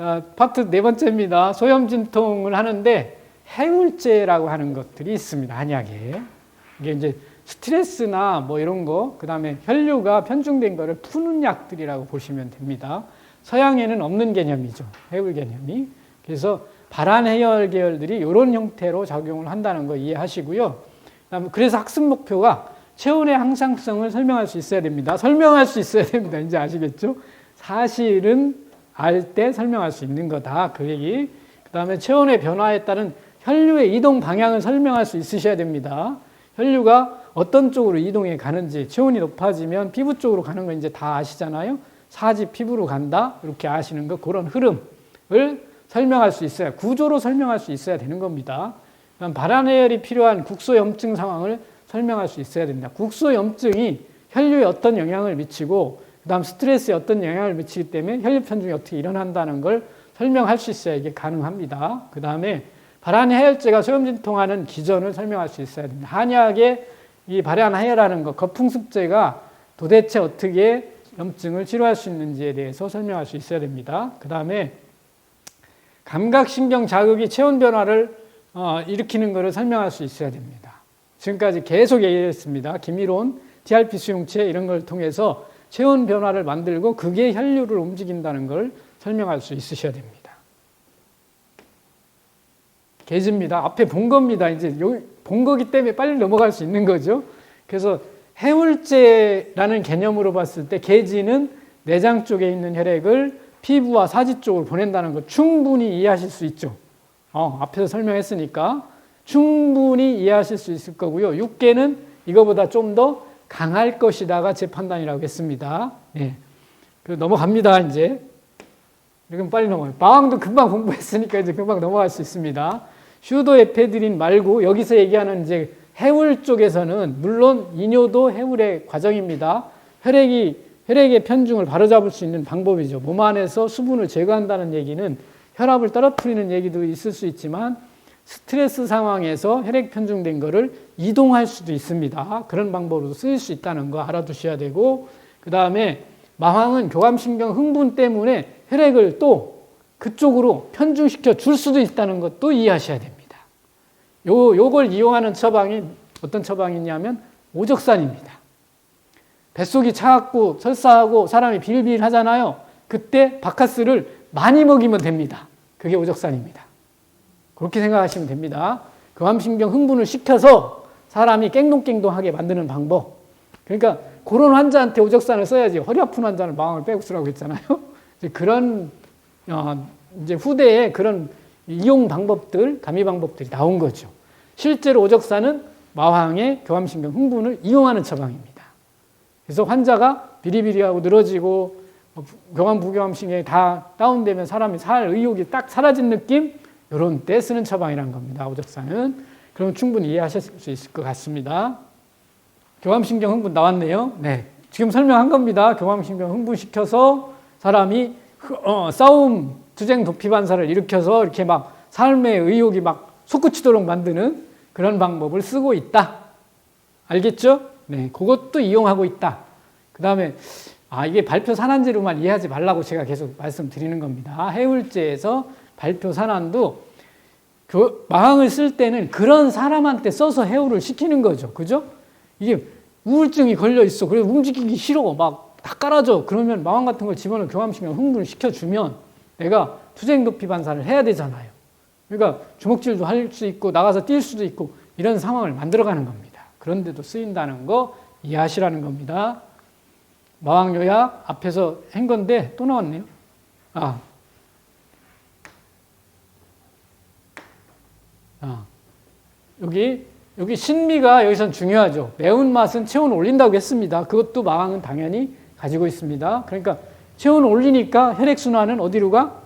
자, 파트 네 번째입니다. 소염진통을 하는데 해울제라고 하는 것들이 있습니다. 한약에. 이게 이제 스트레스나 뭐 이런 거, 그 다음에 혈류가 편중된 거를 푸는 약들이라고 보시면 됩니다. 서양에는 없는 개념이죠. 해울 개념이. 그래서 발안해열 계열들이 이런 형태로 작용을 한다는 거 이해하시고요. 그래서 학습 목표가 체온의 항상성을 설명할 수 있어야 됩니다. 설명할 수 있어야 됩니다. 이제 아시겠죠? 사실은 알 때 설명할 수 있는 거다. 그 얘기. 그 다음에 체온의 변화에 따른 혈류의 이동 방향을 설명할 수 있으셔야 됩니다. 혈류가 어떤 쪽으로 이동해 가는지, 체온이 높아지면 피부 쪽으로 가는 거 이제 다 아시잖아요. 사지 피부로 간다. 이렇게 아시는 거, 그런 흐름을 설명할 수 있어야, 구조로 설명할 수 있어야 되는 겁니다. 발안해열이 필요한 국소염증 상황을 설명할 수 있어야 됩니다. 국소염증이 혈류에 어떤 영향을 미치고, 그 다음 스트레스에 어떤 영향을 미치기 때문에 혈류 편중이 어떻게 일어난다는 걸 설명할 수 있어야 이게 가능합니다. 그 다음에 발안해열제가 소염진통하는 기전을 설명할 수 있어야 됩니다. 한약의 이 발안해열하는 것, 거풍습제가 도대체 어떻게 염증을 치료할 수 있는지에 대해서 설명할 수 있어야 됩니다. 그 다음에 감각신경 자극이 체온 변화를 일으키는 것을 설명할 수 있어야 됩니다. 지금까지 계속 얘기했습니다. 기미론, TRP 수용체 이런 걸 통해서 체온 변화를 만들고 그게 혈류를 움직인다는 걸 설명할 수 있으셔야 됩니다. 계집니다. 앞에 본 겁니다. 이제 본 거기 때문에 빨리 넘어갈 수 있는 거죠. 그래서 해울제라는 개념으로 봤을 때 계지는 내장 쪽에 있는 혈액을 피부와 사지 쪽으로 보낸다는 거 충분히 이해하실 수 있죠. 앞에서 설명했으니까 충분히 이해하실 수 있을 거고요. 육계는 이거보다 좀 더 강할 것이다가 제 판단이라고 했습니다. 네. 넘어갑니다, 이제. 그럼 빨리 넘어가요. 마왕도 금방 공부했으니까 이제 금방 넘어갈 수 있습니다. 슈도에페드린 말고 여기서 얘기하는 이제 해울 쪽에서는 물론 이뇨도 해울의 과정입니다. 혈액의 편중을 바로잡을 수 있는 방법이죠. 몸 안에서 수분을 제거한다는 얘기는 혈압을 떨어뜨리는 얘기도 있을 수 있지만 스트레스 상황에서 혈액 편중된 거를 이동할 수도 있습니다. 그런 방법으로 쓰일 수 있다는 거 알아두셔야 되고, 그 다음에 마황은 교감신경 흥분 때문에 혈액을 또 그쪽으로 편중시켜 줄 수도 있다는 것도 이해하셔야 됩니다. 요걸 이용하는 처방이 어떤 처방이냐면 오적산입니다. 뱃속이 차갑고 설사하고 사람이 빌빌 하잖아요. 그때 바카스를 많이 먹이면 됩니다. 그게 오적산입니다. 그렇게 생각하시면 됩니다. 교감신경 흥분을 시켜서 사람이 깽동깽동하게 만드는 방법. 그러니까 그런 환자한테 오적산을 써야지 허리 아픈 환자는 마왕을 빼고 쓰라고 했잖아요. 그런 이제 후대에 그런 이용 방법들, 가미 방법들이 나온 거죠. 실제로 오적산은 마왕의 교감신경 흥분을 이용하는 처방입니다. 그래서 환자가 비리비리하고 늘어지고 교감 부교감신경이 다 다운되면 사람이 살 의욕이 딱 사라진 느낌, 이런 때 쓰는 처방이란 겁니다. 오적산은. 그럼 충분히 이해하실 수 있을 것 같습니다. 교감신경 흥분 나왔네요. 네, 지금 설명한 겁니다. 교감신경 흥분시켜서 사람이 싸움, 투쟁, 도피 반사를 일으켜서 이렇게 막 삶의 의욕이 막 솟구치도록 만드는 그런 방법을 쓰고 있다. 알겠죠? 네, 그것도 이용하고 있다. 그 다음에 이게 발표 산안제로만 이해하지 말라고 제가 계속 말씀드리는 겁니다. 해울제에서 발표 산안도 마왕을 쓸 때는 그런 사람한테 써서 해울을 시키는 거죠. 그죠? 이게 우울증이 걸려 있어. 그래서 움직이기 싫어. 막 다 깔아줘. 그러면 마왕 같은 걸 집어넣어 교감신경 흥분을 시켜주면 내가 투쟁 도피 반사를 해야 되잖아요. 그러니까 주먹질도 할 수 있고 나가서 뛸 수도 있고 이런 상황을 만들어가는 겁니다. 그런데도 쓰인다는 거 이해하시라는 겁니다. 마왕 요약 앞에서 한 건데 또 나왔네요. 여기 신미가 여기선 중요하죠. 매운맛은 체온을 올린다고 했습니다. 그것도 마왕은 당연히 가지고 있습니다. 그러니까 체온을 올리니까 혈액순환은 어디로 가?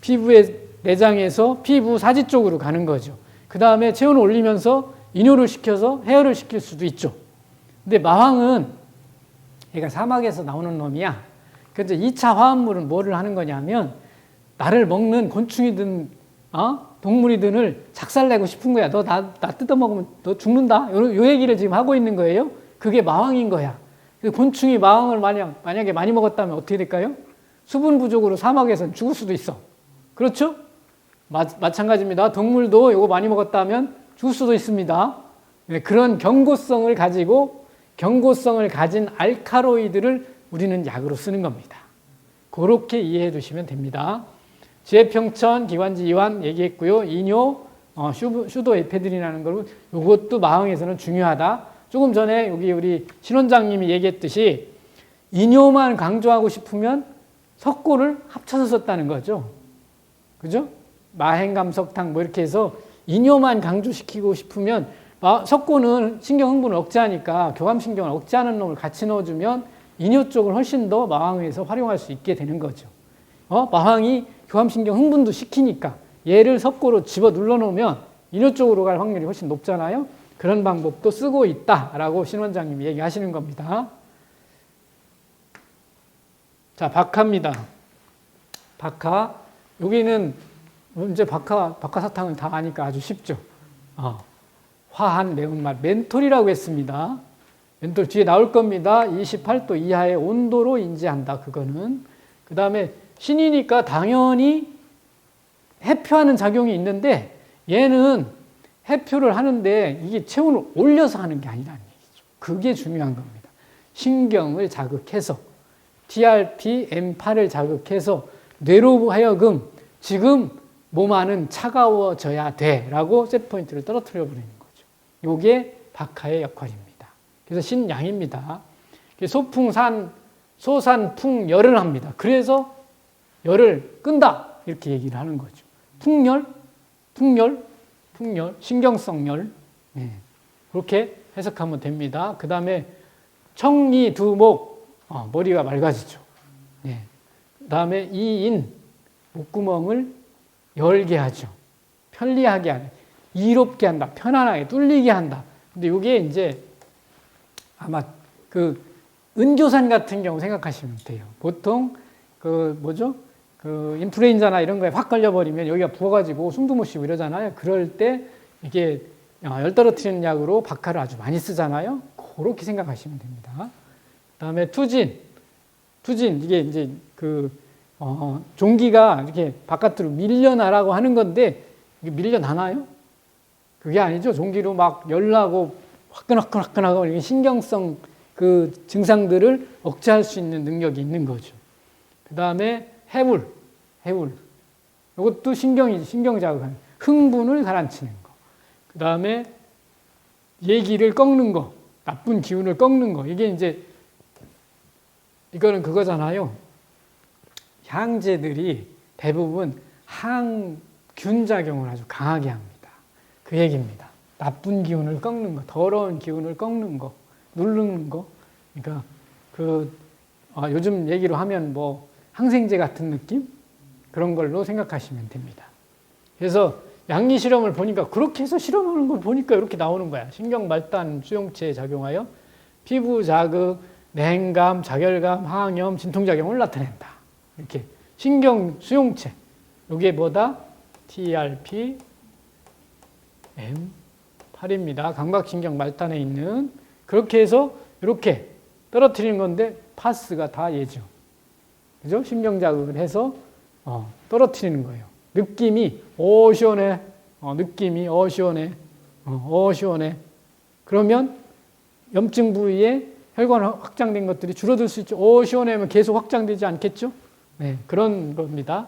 피부의 내장에서 피부 사지 쪽으로 가는 거죠. 그 다음에 체온을 올리면서 이뇨를 시켜서 해열을 시킬 수도 있죠. 근데 마왕은 얘가 사막에서 나오는 놈이야. 그래서 2차 화합물은 뭐를 하는 거냐면 나를 먹는 곤충이든 동물이든을 작살내고 싶은 거야. 너 나 뜯어먹으면 너 죽는다. 요 얘기를 지금 하고 있는 거예요. 그게 마왕인 거야. 곤충이 마왕을 만약에 많이 먹었다면 어떻게 될까요? 수분 부족으로 사막에서는 죽을 수도 있어. 그렇죠? 마찬가지입니다. 동물도 이거 많이 먹었다면 죽을 수도 있습니다. 네, 그런 경고성을 가진 알카로이드를 우리는 약으로 쓰는 겁니다. 그렇게 이해해 두시면 됩니다. 지혜평천, 기관지 이완 얘기했고요. 이뇨, 슈도에페드린이라는 걸 이것도 마흥에서는 중요하다. 조금 전에 여기 우리 신 원장님이 얘기했듯이 이뇨만 강조하고 싶으면 석고를 합쳐서 썼다는 거죠. 그죠? 마행감석탕 뭐 이렇게 해서 이뇨만 강조시키고 싶으면 석고는 신경 흥분을 억제하니까 교감신경을 억제하는 놈을 같이 넣어주면 이뇨 쪽을 훨씬 더 마항에서 활용할 수 있게 되는 거죠. 마항이 교감신경 흥분도 시키니까 얘를 석고로 집어 눌러 놓으면 이뇨 쪽으로 갈 확률이 훨씬 높잖아요. 그런 방법도 쓰고 있다라고 신 원장님이 얘기하시는 겁니다. 자, 박하입니다. 박하. 여기는 이제 박하사탕은 다 아니까 아주 쉽죠. 화한 매운맛, 멘톨이라고 했습니다. 멘톨 뒤에 나올 겁니다. 28도 이하의 온도로 인지한다. 그거는. 그 다음에 신이니까 당연히 해표하는 작용이 있는데 얘는 해표를 하는데 이게 체온을 올려서 하는 게 아니라는 얘기죠. 그게 중요한 겁니다. 신경을 자극해서 TRP, M8을 자극해서 뇌로 하여금 지금 몸 안은 차가워져야 돼 라고 셋포인트를 떨어뜨려 버리는 거죠. 이게 박하의 역할입니다. 그래서 신양입니다. 소풍산, 소산풍열을 합니다. 그래서 열을 끈다 이렇게 얘기를 하는 거죠. 풍열, 신경성열. 네. 그렇게 해석하면 됩니다. 그 다음에 청리, 두목, 머리가 맑아지죠. 네. 그 다음에 이인, 목구멍을 열게 하죠. 편리하게 하는, 이롭게 한다, 편안하게 뚫리게 한다. 근데 이게 이제 아마 그 은교산 같은 경우 생각하시면 돼요. 보통 인플루엔자나 이런 거에 확 걸려버리면 여기가 부어가지고 숨도 못 쉬고 이러잖아요. 그럴 때 이게 열 떨어뜨리는 약으로 박하를 아주 많이 쓰잖아요. 그렇게 생각하시면 됩니다. 그 다음에 투진 이게 이제 종기가 이렇게 바깥으로 밀려나라고 하는 건데 이게 밀려나나요? 그게 아니죠. 종기로 막 열나고 화끈하고 이게 신경성 그 증상들을 억제할 수 있는 능력이 있는 거죠. 그 다음에 해울. 이것도 신경 자극하는, 흥분을 가라앉히는 거. 그 다음에 얘기를 꺾는 거, 나쁜 기운을 꺾는 거. 이게 이제 이거는 그거잖아요. 향제들이 대부분 항균 작용을 아주 강하게 합니다. 그 얘기입니다. 나쁜 기운을 꺾는 거, 더러운 기운을 꺾는 거, 누르는 거. 그러니까 요즘 얘기로 하면 뭐 항생제 같은 느낌? 그런 걸로 생각하시면 됩니다. 그래서 양리 실험을 보니까 그렇게 해서 실험하는 걸 보니까 이렇게 나오는 거야. 신경 말단 수용체에 작용하여 피부 자극, 냉감, 자결감, 항염, 진통작용을 나타낸다. 이렇게 신경 수용체. 이게 뭐다? TRP, M8입니다. 감각신경 말단에 있는. 그렇게 해서 이렇게 떨어뜨리는 건데 파스가 다 얘죠. 그죠? 신경 자극을 해서 떨어뜨리는 거예요. 느낌이 시원해. 느낌이 시원해. 시원해. 그러면 염증 부위에 혈관 확장된 것들이 줄어들 수 있죠. 시원하면 계속 확장되지 않겠죠? 네, 그런 겁니다.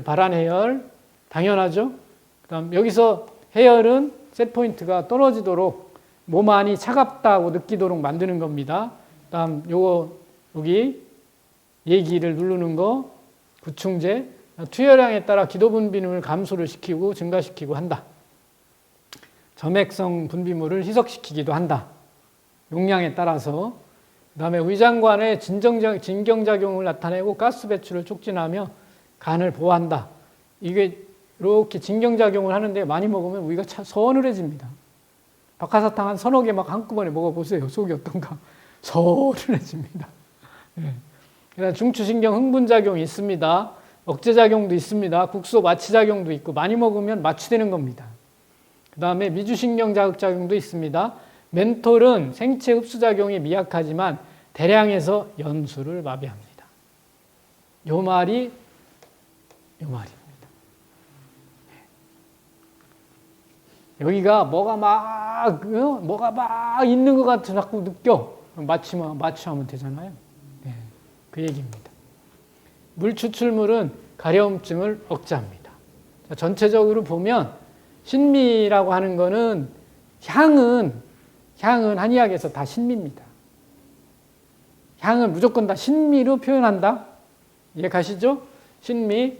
발한 해열 당연하죠. 그다음 여기서 해열은 셋 포인트가 떨어지도록 몸 안이 차갑다고 느끼도록 만드는 겁니다. 그다음 여기 예기를 누르는 거 구충제 투여량에 따라 기도 분비물을 감소를 시키고 증가시키고 한다. 점액성 분비물을 희석시키기도 한다. 용량에 따라서. 그 다음에 위장관의 진경작용을 나타내고 가스 배출을 촉진하며 간을 보호한다. 이게 이렇게 진경작용을 하는데 많이 먹으면 위가 서늘해집니다. 박하사탕 한 서너 개 막 한꺼번에 먹어보세요. 속이 어떤가. 서늘해집니다. 네. 그다음 중추신경 흥분작용이 있습니다. 억제작용도 있습니다. 국소 마취작용도 있고 많이 먹으면 마취되는 겁니다. 그 다음에 미주신경 자극작용도 있습니다. 멘톨은 생체 흡수작용이 미약하지만 대량에서 연수를 마비합니다. 요 말입니다. 여기가 뭐가 막 있는 것 같아 자꾸 느껴. 마취하면 되잖아요. 네, 그 얘기입니다. 물 추출물은 가려움증을 억제합니다. 자, 전체적으로 보면 신미라고 하는 거는 향은 한의학에서 다 신미입니다. 향은 무조건 다 신미로 표현한다. 이해 가시죠? 신미.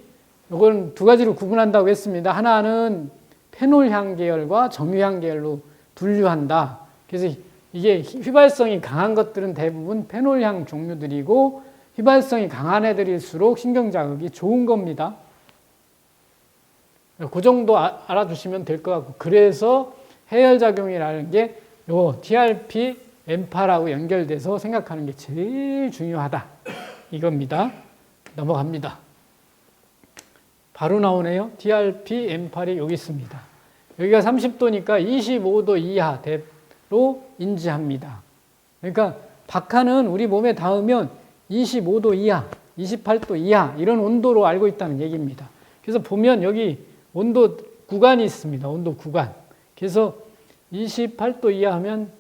이건 두 가지로 구분한다고 했습니다. 하나는 페놀향 계열과 점유향 계열로 분류한다. 그래서 이게 휘발성이 강한 것들은 대부분 페놀향 종류들이고 휘발성이 강한 애들일수록 신경자극이 좋은 겁니다. 그 정도 알아두시면 될 것 같고, 그래서 해열작용이라는 게 요 TRP, M8하고 연결돼서 생각하는 게 제일 중요하다. 이겁니다. 넘어갑니다. 바로 나오네요. TRP, M8이 여기 있습니다. 여기가 30도니까 25도 이하로 인지합니다. 그러니까 박하는 우리 몸에 닿으면 25도 이하, 28도 이하 이런 온도로 알고 있다는 얘기입니다. 그래서 보면 여기 온도 구간이 있습니다. 온도 구간. 그래서 28도 이하 하면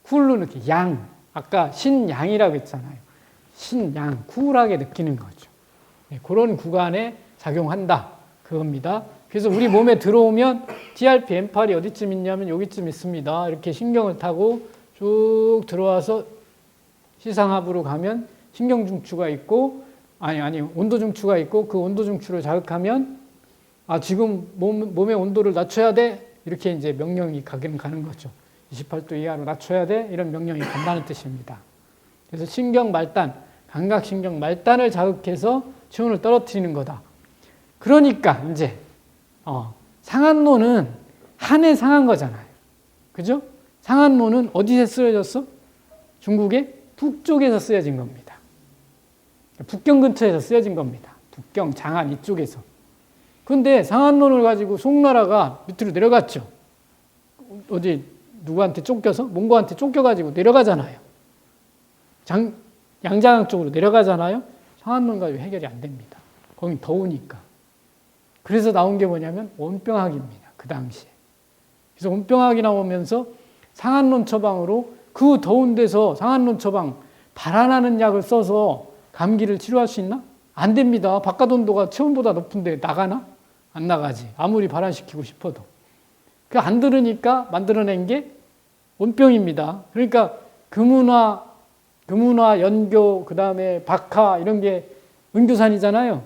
쿨로 느끼, 양. 아까 신양이라고 했잖아요. 신양, 쿨하게 느끼는 거죠. 그런 구간에 작용한다. 그겁니다. 그래서 우리 몸에 들어오면 TRP, M8이 어디쯤 있냐면 여기쯤 있습니다. 이렇게 신경을 타고 쭉 들어와서 시상하부로 가면 신경중추가 있고, 온도중추가 있고, 그 온도중추를 자극하면 지금 몸의 온도를 낮춰야 돼. 이렇게 이제 명령이 가는 거죠. 28도 이하로 낮춰야 돼. 이런 명령이 간다는 뜻입니다. 그래서 신경말단, 감각신경말단을 자극해서 체온을 떨어뜨리는 거다. 그러니까 이제 상한론은 한에 상한 거잖아요. 그죠? 상한론은 어디서 쓰여졌어? 중국의 북쪽에서 쓰여진 겁니다. 북경 근처에서 쓰여진 겁니다. 북경, 장안 이쪽에서. 그런데 상한론을 가지고 송나라가 밑으로 내려갔죠. 어디 누구한테 쫓겨서? 몽고한테 쫓겨가지고 내려가잖아요. 양자강 쪽으로 내려가잖아요. 상한론 가지고 해결이 안 됩니다. 거긴 더우니까. 그래서 나온 게 뭐냐면 온병학입니다. 그 당시에. 그래서 온병학이 나오면서 상한론 처방으로 그 더운 데서 상한론 처방 발한하는 약을 써서 감기를 치료할 수 있나? 안 됩니다. 바깥 온도가 체온보다 높은데 나가나? 안 나가지. 아무리 발한시키고 싶어도. 그 안 들으니까 만들어낸 게 온병입니다. 그러니까 금운화, 연교, 그 다음에 박하 이런 게 은교산이잖아요.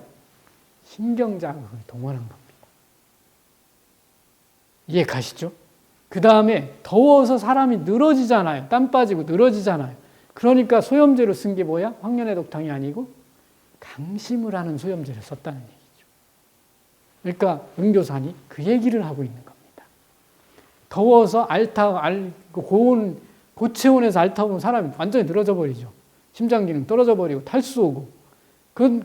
신경자극을 동원한 겁니다. 이해 가시죠? 그 다음에 더워서 사람이 늘어지잖아요. 땀 빠지고 늘어지잖아요. 그러니까 소염제로 쓴 게 뭐야? 황련의 독탕이 아니고 강심을 하는 소염제를 썼다는 얘기죠. 그러니까 은교산이 그 얘기를 하고 있는 겁니다. 더워서 고체온에서 앓다 보면 사람이 완전히 늘어져 버리죠. 심장 기능 떨어져 버리고 탈수 오고.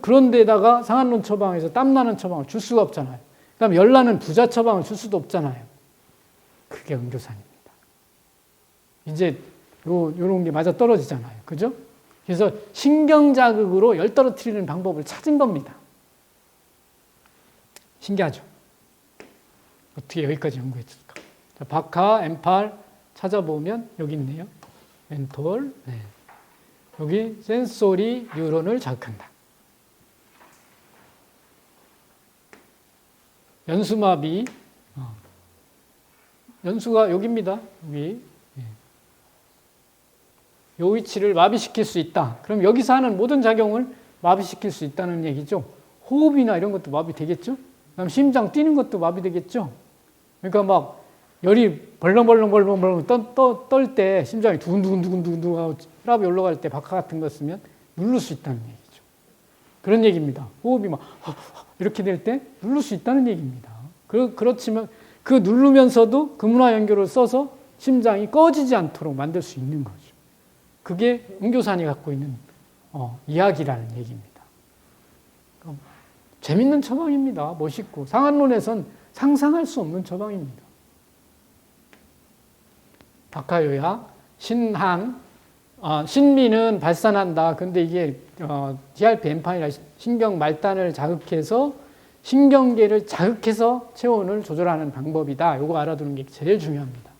그런 데다가 상한론 처방에서 땀나는 처방을 줄 수가 없잖아요. 그 다음에 열나는 부자 처방을 줄 수도 없잖아요. 그게 은교산입니다. 이제 요런 게 맞아 떨어지잖아요. 그죠? 그래서 신경자극으로 열 떨어뜨리는 방법을 찾은 겁니다. 신기하죠? 어떻게 여기까지 연구했을까? 자, 박하, M8 찾아보면 여기 있네요. 멘톨. 네. 여기 센소리 뉴런을 자극한다. 연수마비. 연수가 여기입니다. 여기. 이 위치를 마비시킬 수 있다. 그럼 여기서 하는 모든 작용을 마비시킬 수 있다는 얘기죠. 호흡이나 이런 것도 마비되겠죠. 그다음 심장 뛰는 것도 마비되겠죠. 그러니까 막 열이 벌렁벌렁 떨 때 심장이 두근두근 하고 혈압이 올라갈 때 박하 같은 거 쓰면 누를 수 있다는 얘기죠. 그런 얘기입니다. 호흡이 막 이렇게 될 때 누를 수 있다는 얘기입니다. 그렇지만 그 누르면서도 금운화 연교를 써서 심장이 꺼지지 않도록 만들 수 있는 거죠. 그게 은교산이 갖고 있는 이야기라는 얘기입니다. 재밌는 처방입니다. 멋있고 상한론에선 상상할 수 없는 처방입니다. 박하요약, 신항, 신미는 발산한다. 근데 이게 TRP, M8이라 신경 말단을 자극해서 신경계를 자극해서 체온을 조절하는 방법이다. 요거 알아두는 게 제일 중요합니다.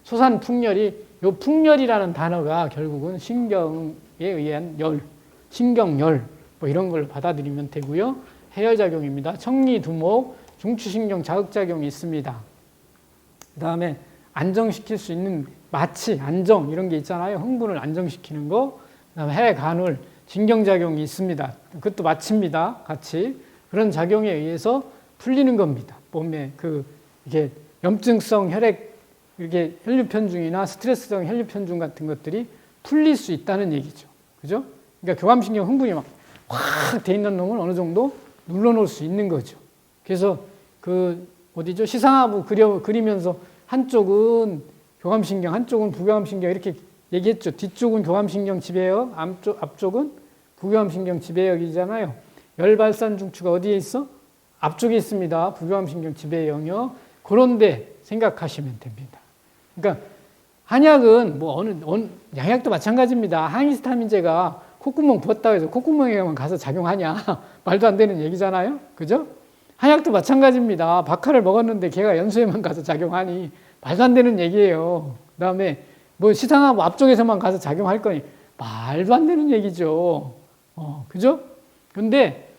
소산풍열이 요 풍열이라는 단어가 결국은 신경에 의한 열, 신경열 뭐 이런 걸 받아들이면 되고요. 해열작용입니다. 청리, 두목, 중추신경 자극작용이 있습니다. 그 다음에 안정시킬 수 있는 마취, 안정 이런 게 있잖아요. 흥분을 안정시키는 거. 그 다음에 해간울, 진경작용이 있습니다. 그것도 마취입니다. 같이. 그런 작용에 의해서 풀리는 겁니다. 몸에 이게 염증성 혈액, 이렇게 혈류편중이나 스트레스성 혈류편중 같은 것들이 풀릴 수 있다는 얘기죠. 그죠? 그러니까 교감신경 흥분이 막 확 돼 있는 놈을 어느 정도 눌러놓을 수 있는 거죠. 그래서 시상하부 그리면서 한쪽은 교감신경, 한쪽은 부교감신경 이렇게 얘기했죠. 뒤쪽은 교감신경 지배역, 앞쪽은 부교감신경 지배역이잖아요. 열발산 중추가 어디에 있어? 앞쪽에 있습니다. 부교감신경 지배 영역. 그런데 생각하시면 됩니다. 그러니까 한약은 양약도 마찬가지입니다. 항히스타민제가 콧구멍 부었다고 해서 콧구멍에만 가서 작용하냐? 말도 안 되는 얘기잖아요. 그죠? 한약도 마찬가지입니다. 박하를 먹었는데 걔가 연수에만 가서 작용하니 말도 안 되는 얘기예요. 그 다음에 시상하고 앞쪽에서만 가서 작용할 거니 말도 안 되는 얘기죠. 그죠? 근데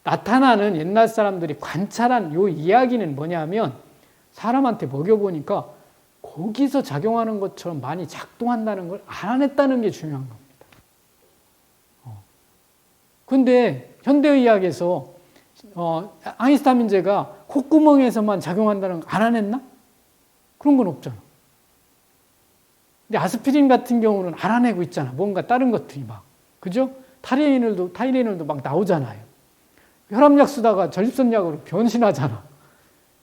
나타나는 옛날 사람들이 관찰한 요 이야기는 뭐냐면 사람한테 먹여보니까 거기서 작용하는 것처럼 많이 작동한다는 걸 알아냈다는 게 중요한 겁니다. 근데 현대의학에서 항히스타민제가 콧구멍에서만 작용한다는 걸 알아냈나? 그런 건 없잖아. 근데 아스피린 같은 경우는 알아내고 있잖아. 뭔가 다른 것들이 막. 그죠? 타이레놀도 막 나오잖아요. 혈압약 쓰다가 전립선약으로 변신하잖아.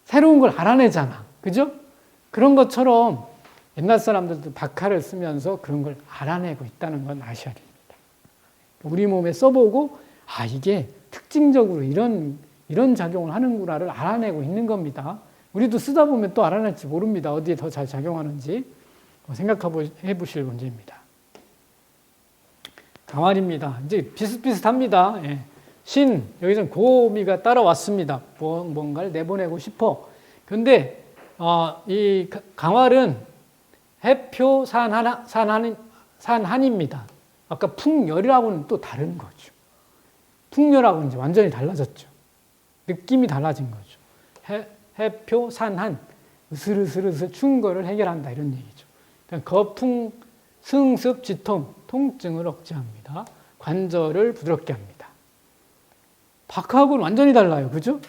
새로운 걸 알아내잖아. 그죠? 그런 것처럼 옛날 사람들도 박하를 쓰면서 그런 걸 알아내고 있다는 건 아셔야 됩니다. 우리 몸에 써보고 이게 특징적으로 이런 작용을 하는구나를 알아내고 있는 겁니다. 우리도 쓰다 보면 또 알아낼지 모릅니다. 어디에 더 잘 작용하는지 생각해 보실 문제입니다. 강활입니다. 이제 비슷비슷합니다. 예. 여기서는 고미가 따라왔습니다. 뭔가를 내보내고 싶어. 근데 이 강활은 해표 산한입니다. 아까 풍열이라고는 또 다른 거죠. 풍열하고는 이제 완전히 달라졌죠. 느낌이 달라진 거죠. 해표 산한, 으슬으슬 추운 거를 해결한다 이런 얘기죠. 거풍, 승습, 지통, 통증을 억제합니다. 관절을 부드럽게 합니다. 박하하고는 완전히 달라요. 그죠?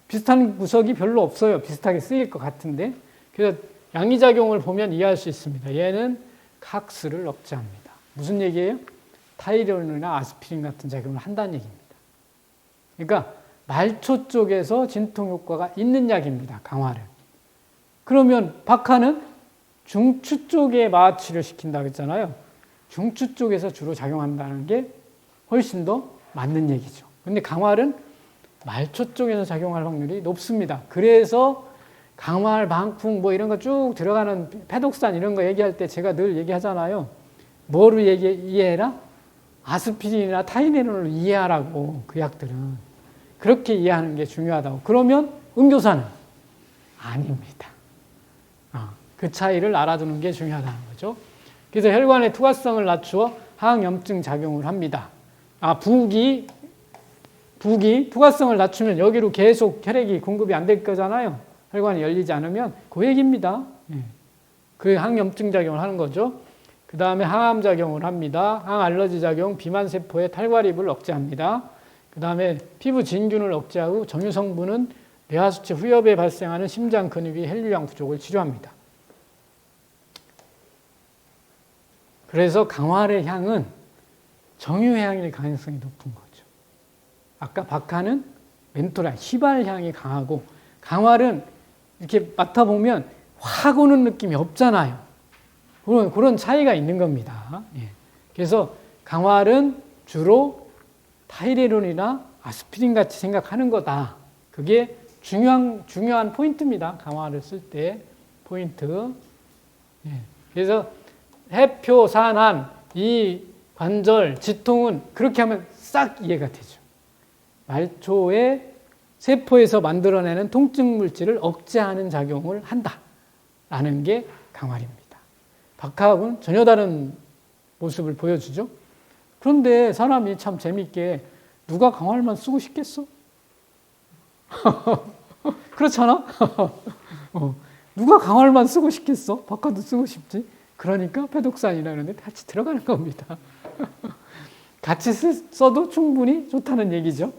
비슷한 구석이 별로 없어요. 비슷하게 쓰일 것 같은데. 그래서 양이작용을 보면 이해할 수 있습니다. 얘는 각스를 억제합니다. 무슨 얘기예요? 타이레놀이나 아스피린 같은 작용을 한다는 얘기입니다. 그러니까 말초 쪽에서 진통 효과가 있는 약입니다. 강화를. 그러면 박하는 중추 쪽에 마취를 시킨다고 했잖아요. 중추 쪽에서 주로 작용한다는 게 훨씬 더 맞는 얘기죠. 근데 강활은 말초 쪽에서 작용할 확률이 높습니다. 그래서 강활, 방풍 이런 거 쭉 들어가는 페독산 이런 거 얘기할 때 제가 늘 얘기하잖아요. 뭐를 이해해라? 아스피린이나 타이레놀을 이해하라고 그 약들은. 그렇게 이해하는 게 중요하다고. 그러면 음교사는 아닙니다. 그 차이를 알아두는 게 중요하다는 거죠. 그래서 혈관의 투과성을 낮추어 항염증 작용을 합니다. 부기 투과성을 낮추면 여기로 계속 혈액이 공급이 안 될 거잖아요. 혈관이 열리지 않으면 그 얘기입니다. 그 항염증 작용을 하는 거죠. 그 다음에 항암 작용을 합니다. 항알러지 작용, 비만세포의 탈과립을 억제합니다. 그 다음에 피부 진균을 억제하고 점유 성분은 뇌하수체 후엽에 발생하는 심장 근육의 혈류량 부족을 치료합니다. 그래서 강활의 향은 정유향일 가능성이 높은 거죠. 아까 박하는 멘토라, 휘발향이 강하고 강활은 이렇게 맡아보면 확 오는 느낌이 없잖아요. 그런 차이가 있는 겁니다. 그래서 강활은 주로 타이레놀이나 아스피린 같이 생각하는 거다. 그게 중요한 포인트입니다. 강활을 쓸 때 포인트. 그래서 해표, 산한, 이 관절, 지통은 그렇게 하면 싹 이해가 되죠. 말초의 세포에서 만들어내는 통증 물질을 억제하는 작용을 한다라는 게 강활입니다. 박하학은 전혀 다른 모습을 보여주죠. 그런데 사람이 참 재밌게 누가 강활만 쓰고 싶겠어? 그렇잖아? 누가 강활만 쓰고 싶겠어? 박하도 쓰고 싶지. 그러니까 패독산이라는 데 같이 들어가는 겁니다. 같이 써도 충분히 좋다는 얘기죠.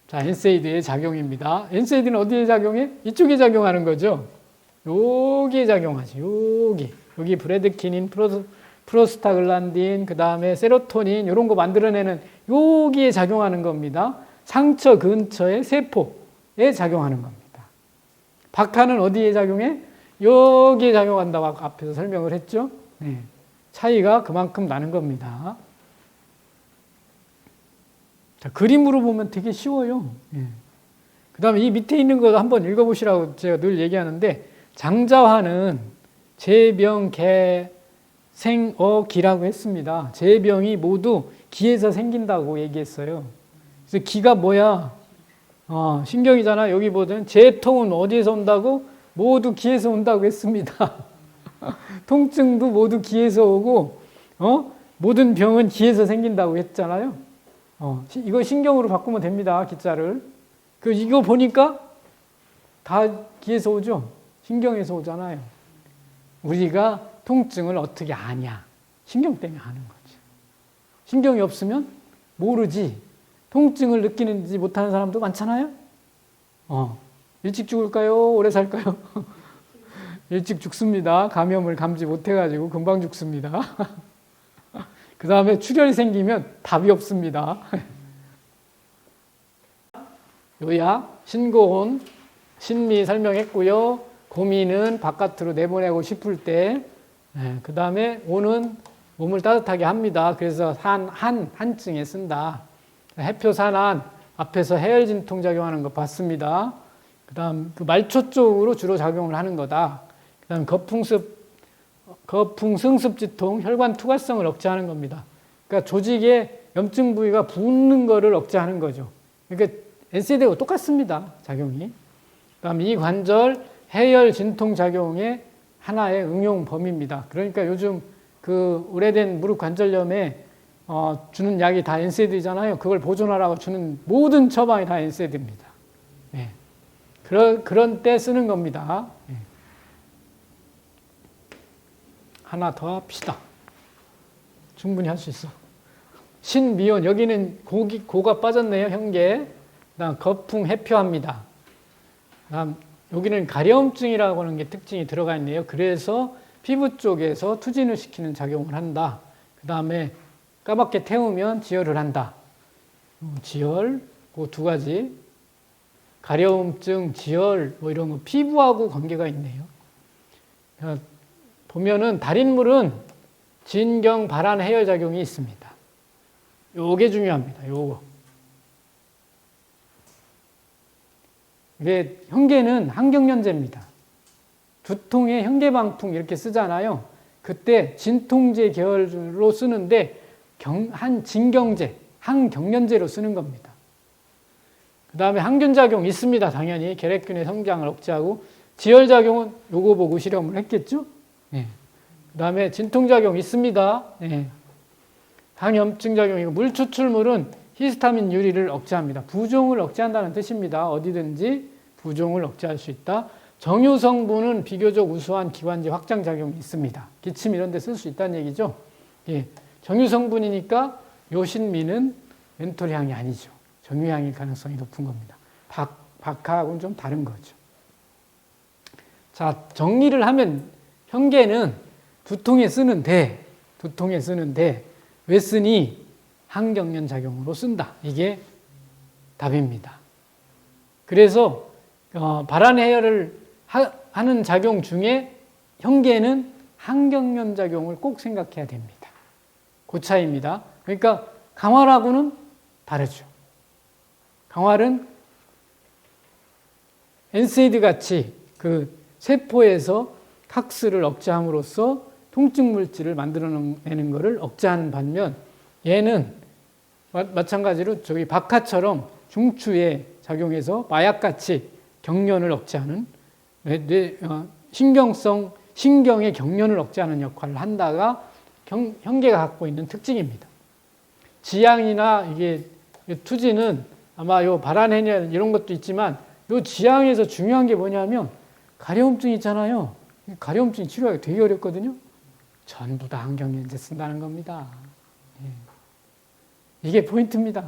자, 엔세이드의 작용입니다. 엔세이드는 어디에 작용해? 이쪽에 작용하는 거죠. 여기에 작용하지. 여기 브레드키닌, 프로스타글란딘, 그 다음에 세로토닌 이런 거 만들어내는 여기에 작용하는 겁니다. 상처 근처의 세포에 작용하는 겁니다. 박하는 어디에 작용해? 여기에 작용한다고 앞에서 설명을 했죠. 차이가 그만큼 나는 겁니다. 자, 그림으로 보면 되게 쉬워요. 그 다음에 이 밑에 있는 거 한번 읽어보시라고 제가 늘 얘기하는데, 장자화는 제병, 개, 생, 기라고 했습니다. 제병이 모두 기에서 생긴다고 얘기했어요. 그래서 기가 뭐야? 신경이잖아. 여기 보면 제통은 어디에서 온다고? 모두 기에서 온다고 했습니다. 통증도 모두 기에서 오고, 모든 병은 기에서 생긴다고 했잖아요. 이거 신경으로 바꾸면 됩니다. 기자를. 이거 보니까 다 기에서 오죠. 신경에서 오잖아요. 우리가 통증을 어떻게 아냐? 신경 때문에 아는 거죠. 신경이 없으면 모르지. 통증을 느끼는지 못하는 사람도 많잖아요. 일찍 죽을까요? 오래 살까요? 일찍 죽습니다. 감염을 감지 못해가지고 금방 죽습니다. 그 다음에 출혈이 생기면 답이 없습니다. 요약, 신고온, 신미 설명했고요. 고민은 바깥으로 내보내고 싶을 때, 그 다음에 온은 몸을 따뜻하게 합니다. 그래서 한증에 쓴다. 해표산안, 앞에서 해열진통 작용하는 거 봤습니다. 그 다음 그 말초 쪽으로 주로 작용을 하는 거다. 그 다음 거풍승습지통, 혈관 투과성을 억제하는 겁니다. 그러니까 조직의 염증 부위가 붓는 거를 억제하는 거죠. 그러니까 NSAID하고 똑같습니다. 작용이. 그 다음 이 관절 해열 진통 작용의 하나의 응용 범위입니다. 그러니까 요즘 그 오래된 무릎 관절염에 주는 약이 다 NSAID잖아요. 그걸 보존하라고 주는 모든 처방이 다 NSAID입니다. 그런 때 쓰는 겁니다. 하나 더 합시다. 충분히 할 수 있어. 신미온, 여기는 고가 빠졌네요. 현계. 그다음 거풍 해표합니다. 그다음 여기는 가려움증이라고 하는 게 특징이 들어가 있네요. 그래서 피부 쪽에서 투진을 시키는 작용을 한다. 그 다음에 까맣게 태우면 지혈을 한다. 지혈, 그 두 가지. 가려움증, 지혈, 뭐 이런 거 피부하고 관계가 있네요. 보면은 달인물은 진경, 발한, 해열 작용이 있습니다. 요게 중요합니다. 요거. 이게 현계는 항경련제입니다. 두통에 현계방풍 이렇게 쓰잖아요. 그때 진통제 계열로 쓰는데 진경제, 항경련제로 쓰는 겁니다. 그 다음에 항균작용 있습니다. 당연히 결핵균의 성장을 억제하고 지혈작용은 요거 보고 실험을 했겠죠. 그 다음에 진통작용 있습니다. 항염증 작용이고 물 추출물은 히스타민 유리를 억제합니다. 부종을 억제한다는 뜻입니다. 어디든지 부종을 억제할 수 있다. 정유 성분은 비교적 우수한 기관지 확장 작용이 있습니다. 기침 이런 데 쓸 수 있다는 얘기죠. 정유 성분이니까 요신미는 멘톨향이 아니죠. 정유향일 가능성이 높은 겁니다. 박하하고는 좀 다른 거죠. 자, 정리를 하면 현계는 두통에 쓰는데 왜 쓰니? 항경련 작용으로 쓴다. 이게 답입니다. 그래서 발한 해열을 하는 작용 중에 현계는 항경련 작용을 꼭 생각해야 됩니다. 그 차이입니다. 그러니까 강활하고는 다르죠. 강활은 NSAID 같이 그 세포에서 카스를 억제함으로써 통증 물질을 만들어내는 것을 억제하는 반면 얘는 마찬가지로 저기 박하처럼 중추에 작용해서 마약같이 경련을 억제하는 신경의 경련을 억제하는 역할을 한다가 현계가 갖고 있는 특징입니다. 지향이나 이게 투지는 아마 요 발안해열 이런 것도 있지만 요 지향에서 중요한 게 뭐냐면 가려움증 있잖아요. 가려움증 치료하기 되게 어렵거든요. 전부 다 항경련제 쓴다는 겁니다. 이게 포인트입니다.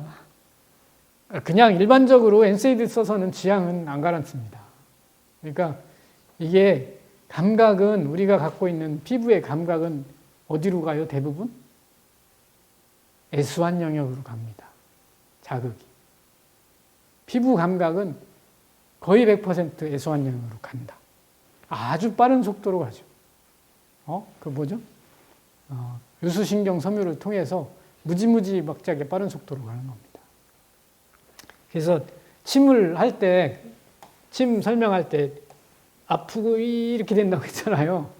그냥 일반적으로 NSAID 써서는 지향은 안 가라앉습니다. 그러니까 이게 감각은 우리가 갖고 있는 피부의 감각은 어디로 가요? 대부분? S1 영역으로 갑니다. 자극이. 피부 감각은 거의 100% S1 영역으로 간다. 아주 빠른 속도로 가죠. 그 뭐죠? 유수신경 섬유를 통해서 무지무지 막지하게 빠른 속도로 가는 겁니다. 그래서 침을 할 때, 침 설명할 때 아프고 이렇게 된다고 했잖아요.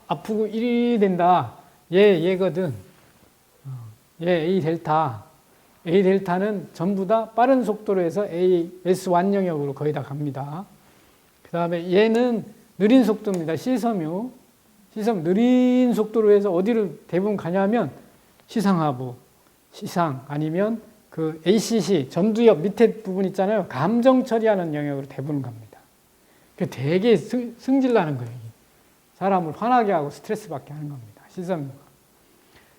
아프고 이리 된다. 얘거든. 얘 A 델타. A 델타는 전부 다 빠른 속도로 해서 S1 영역으로 거의 다 갑니다. 그 다음에 얘는 느린 속도입니다. C섬유. 느린 속도로 해서 어디를 대부분 가냐면 시상하부, 시상 아니면 그 ACC, 전두엽 밑에 부분 있잖아요. 감정 처리하는 영역으로 대부분 갑니다. 되게 승질 나는 거예요. 사람을 화나게 하고 스트레스 받게 하는 겁니다. C섬유가.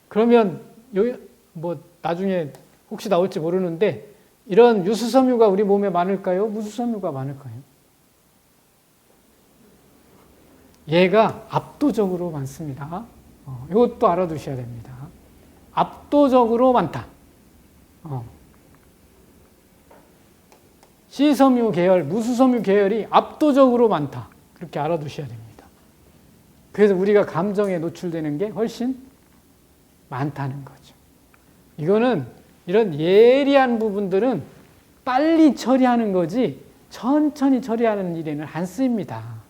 그러면 여기 뭐 나중에 혹시 나올지 모르는데 이런 유수섬유가 우리 몸에 많을까요? 무수섬유가 많을까요? 얘가 압도적으로 많습니다. 이것도 알아두셔야 됩니다. 압도적으로 많다. C섬유 계열, 무수섬유 계열이 압도적으로 많다. 그렇게 알아두셔야 됩니다. 그래서 우리가 감정에 노출되는 게 훨씬 많다는 거죠. 이거는 이런 예리한 부분들은 빨리 처리하는 거지 천천히 처리하는 일에는 안 쓰입니다.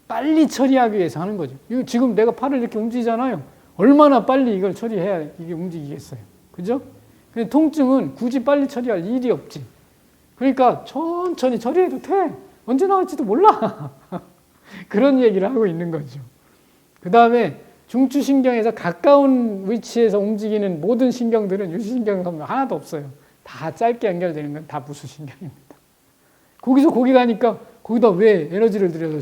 빨리 처리하기 위해서 하는 거죠. 이거 지금 내가 팔을 이렇게 움직이잖아요. 얼마나 빨리 이걸 처리해야 이게 움직이겠어요. 그죠? 근데 통증은 굳이 빨리 처리할 일이 없지. 그러니까 천천히 처리해도 돼. 언제 나올지도 몰라. 그런 얘기를 하고 있는 거죠. 그 다음에 중추신경에서 가까운 위치에서 움직이는 모든 신경들은 유수신경 하나도 없어요. 다 짧게 연결되는 건 다 무수신경입니다. 거기서 거기 가니까 거기다 왜 에너지를 들여서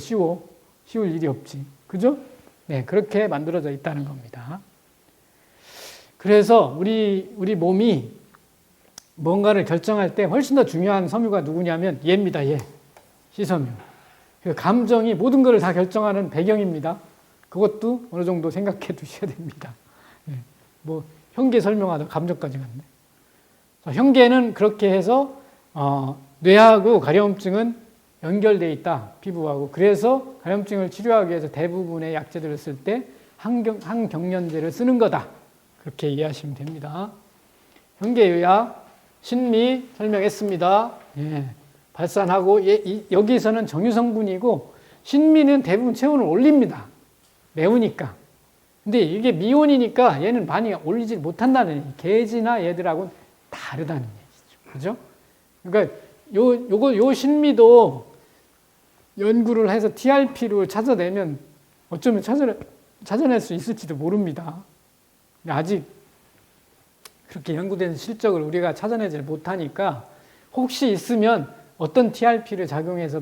씌울 일이 없지. 그죠? 네, 그렇게 만들어져 있다는 겁니다. 그래서 우리 몸이 뭔가를 결정할 때 훨씬 더 중요한 섬유가 누구냐면 얘입니다. 얘. C섬유. 감정이 모든 것을 다 결정하는 배경입니다. 그것도 어느 정도 생각해 두셔야 됩니다. 네. 뭐 현계 설명하다 감정까지 갔네. 현계는 그렇게 해서 뇌하고 가려움증은 연결되어 있다. 피부하고. 그래서 가려움증을 치료하기 위해서 대부분의 약제들을 쓸 때 항경련제를 쓰는 거다. 그렇게 이해하시면 됩니다. 현계의학, 신미 설명했습니다. 예. 발산하고 여기서는 정유성분이고 신미는 대부분 체온을 올립니다. 매우니까. 근데 이게 미온이니까 얘는 많이 올리지 못한다는 얘기. 게지나 얘들하고는 다르다는 얘기죠. 그죠? 그러니까 요 신미도 연구를 해서 TRP를 찾아내면 어쩌면 찾아낼 수 있을지도 모릅니다. 근데 아직 그렇게 연구된 실적을 우리가 찾아내지 못하니까 혹시 있으면 어떤 TRP를 작용해서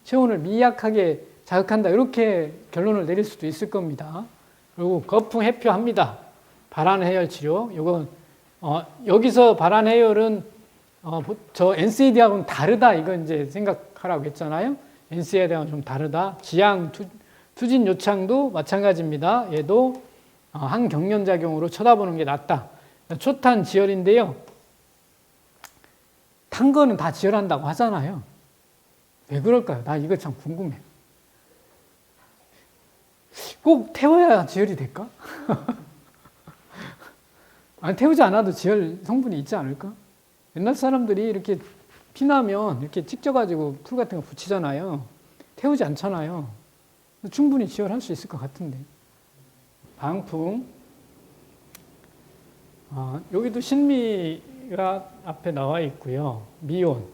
체온을 미약하게 자극한다 이렇게 결론을 내릴 수도 있을 겁니다. 그리고 거품 해표합니다. 발안해열 치료. 이건 여기서 발안해열은 저 NSAID하고는 다르다 이건 이제 생각하라고 했잖아요. NSAID하고는 좀 다르다. 지향 투진 요창도 마찬가지입니다. 얘도 항경련작용으로 쳐다보는 게 낫다. 초탄 지혈인데요. 탄 거는 다 지혈한다고 하잖아요. 왜 그럴까요? 나 이거 참 궁금해. 꼭 태워야 지혈이 될까? 아니, 태우지 않아도 지혈 성분이 있지 않을까? 옛날 사람들이 이렇게 피나면 이렇게 찍져가지고 풀 같은 거 붙이잖아요. 태우지 않잖아요. 충분히 지혈할 수 있을 것 같은데. 방풍. 여기도 신미 신미가 앞에 나와 있고요. 미온.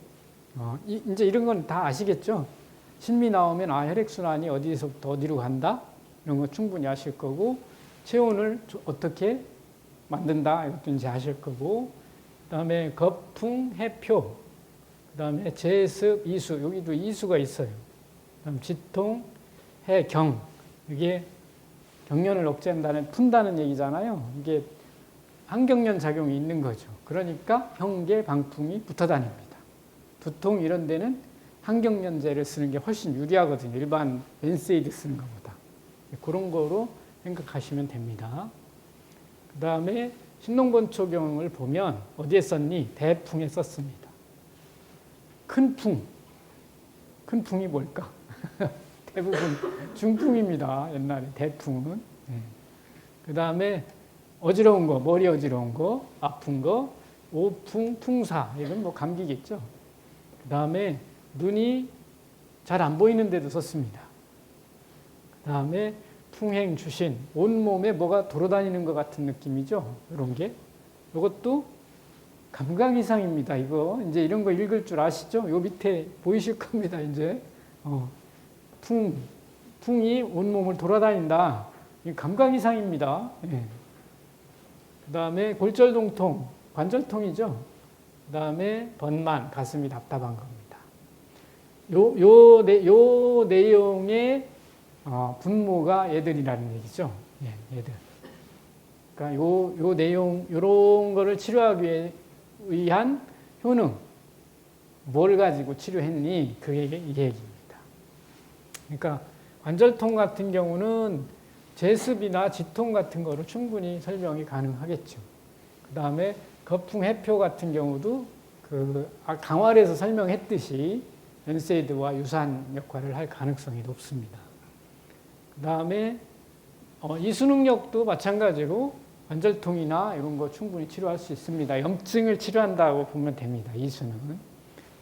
이제 이런 건 다 아시겠죠? 신미 나오면 혈액순환이 어디서부터 어디로 간다? 이런 거 충분히 아실 거고, 체온을 어떻게 만든다? 이것도 이제 아실 거고, 그 다음에 거풍, 해표, 그 다음에 제습, 이수, 여기도 이수가 있어요. 그 다음 지통, 해경, 이게 경련을 억제한다는, 푼다는 얘기잖아요. 이게 항경련 작용이 있는 거죠. 그러니까 형계, 방풍이 붙어 다닙니다. 두통 이런 데는 항경련제를 쓰는 게 훨씬 유리하거든요. 일반 NSAID 쓰는 것보다. 그런 거로 생각하시면 됩니다. 그 다음에 신농본초경을 보면 어디에 썼니? 대풍에 썼습니다. 큰 풍. 큰 풍이 뭘까? 대부분 중풍입니다. 옛날에 대풍은. 그 다음에 어지러운 거, 머리 어지러운 거, 아픈 거, 오풍, 풍사. 이건 뭐 감기겠죠. 그 다음에 눈이 잘 안 보이는 데도 썼습니다. 그 다음에 풍행, 주신. 온몸에 뭐가 돌아다니는 것 같은 느낌이죠. 이런 게. 이것도 감각 이상입니다. 이거. 이제 이런 거 읽을 줄 아시죠? 요 밑에 보이실 겁니다. 이제. 풍이 온몸을 돌아다닌다. 이 감각 이상입니다. 예. 그 다음에 골절동통, 관절통이죠. 그 다음에 번만, 가슴이 답답한 겁니다. 요 내용의 분모가 얘들이라는 얘기죠. 예, 얘들. 그러니까 요 내용, 요런 거를 치료하기 위한 효능, 뭘 가지고 치료했니? 그게 이 얘기입니다. 그러니까 관절통 같은 경우는 제습이나 지통 같은 거로 충분히 설명이 가능하겠죠. 그 다음에 거풍, 해표 같은 경우도 강활에서 설명했듯이 NSAID와 유사한 역할을 할 가능성이 높습니다. 그 다음에 이수능력도 마찬가지로 관절통이나 이런 거 충분히 치료할 수 있습니다. 염증을 치료한다고 보면 됩니다. 이수는.